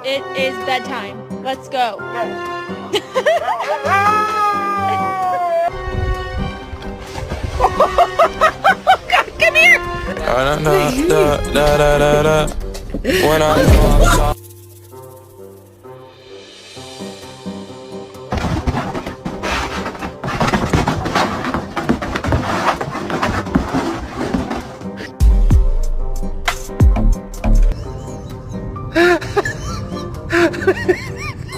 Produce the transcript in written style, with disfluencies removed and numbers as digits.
It is bedtime. Let's go. Come here. When I know I'm